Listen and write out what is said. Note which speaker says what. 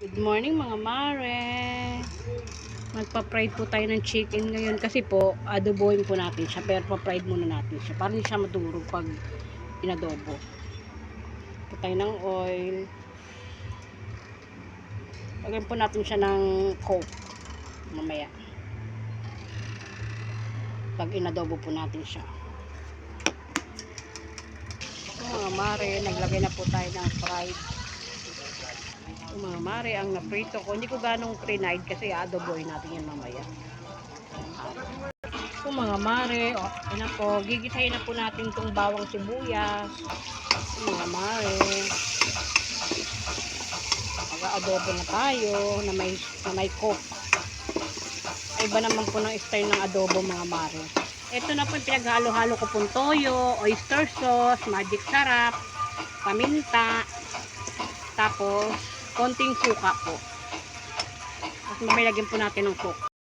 Speaker 1: Good morning mga mare. Magpa-fried po tayo ng chicken ngayon kasi po adobohin po natin siya, pero pa-fried muna natin siya para hindi siya madurog pag inadobo. Po tayo ng oil. Lagyan po natin siya ng coke mamaya pag inadobo po natin siya. Mga mare, naglagay na po tayo ng fried. Mga mare, ang naprito ko, hindi ko ganong pre-night kasi adobohin natin yan mamaya. Mga mare, na po, gigisahin na po natin itong bawang sibuyas. Mga mare, mag-adobo na tayo na may coke. Ay iba naman po ng style ng adobo mga mare. Ito na po yung pinaghalo-halo ko pong toyo, oyster sauce, magic sarap, paminta, tapos konting suka po. At mamay lagyan po natin ng coke.